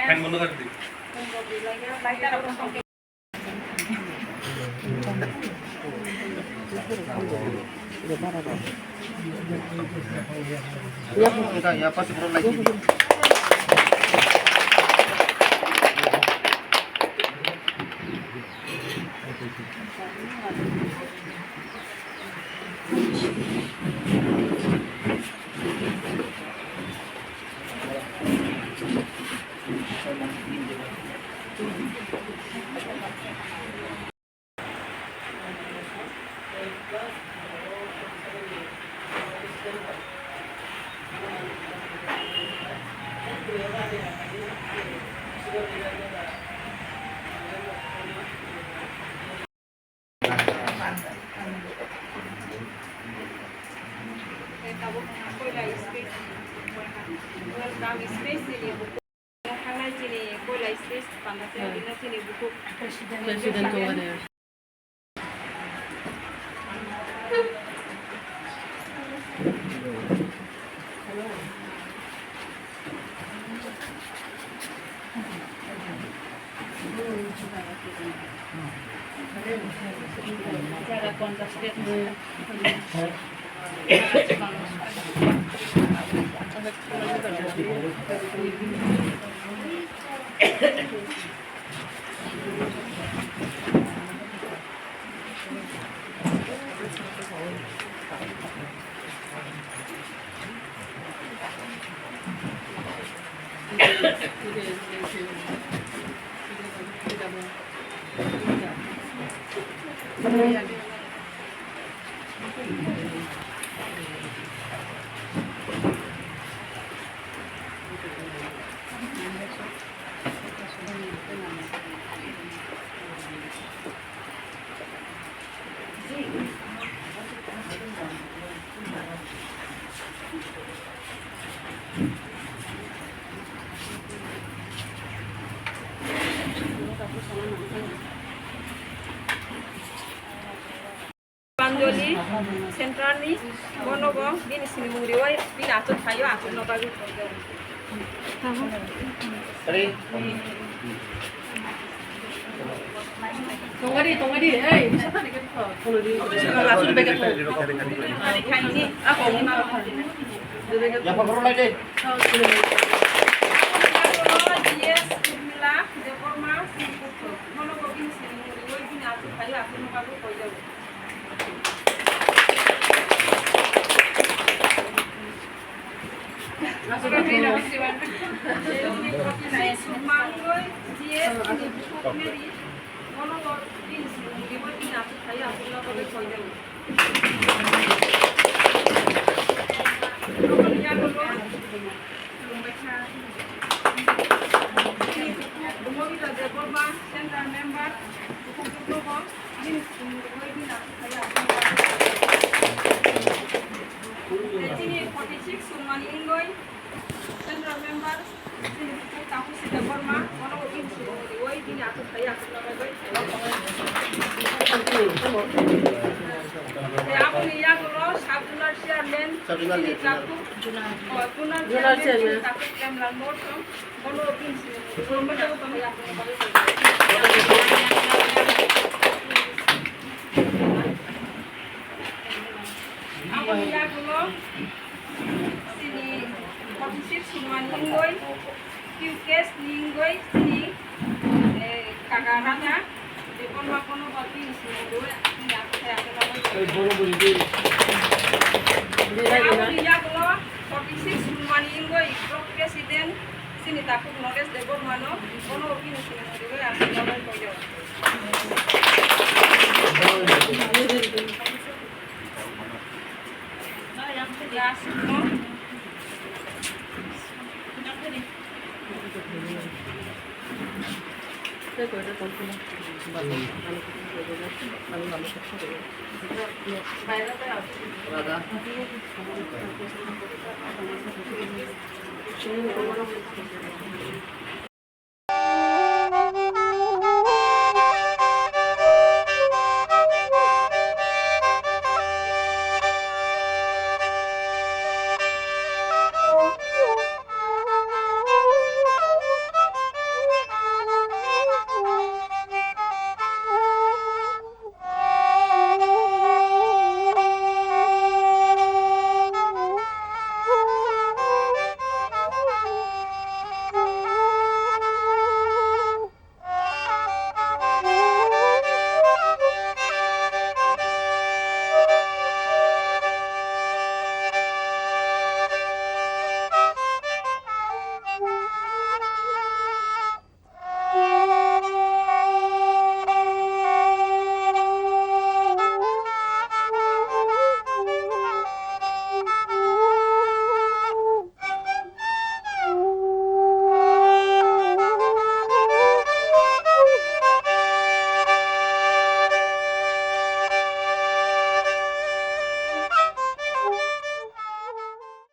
Fan বন্ধ করে দিই। Ya pasti turun lagi. Presidente over there. Banjoli sentral ni bonobo bin sini muriwai bin atut kayo atut no bagu Tunggu di, bisa kan ikan kalau di langsung pegang hari kain ini apa ini mau Ya Pak Guru lagi. Yes, bismillah, deforma, bonobo bin sini muriwai bin atut kayo atut no bagu koyo Central member, tahu si deforma, mana mungkin si diwoi ini aku saya nama baik. Ya aku ni ya kalau Abdullah Syahrlen, ini tahu, Abdullah Syahrlen tahu Kemlan Morton, mana mungkin si belum tahu kami aku nama baik. Aku ni ya kalau sini posisi semua ninggoi, QKS ninggoi sini kagaranya, di kono bagi sini dua ini aku saya akan aku dia kalau posisi semua ninggoi, Prof Presiden sini takut nodes debor mano, kono bagi sini dua aku akan koyo. Ya semua.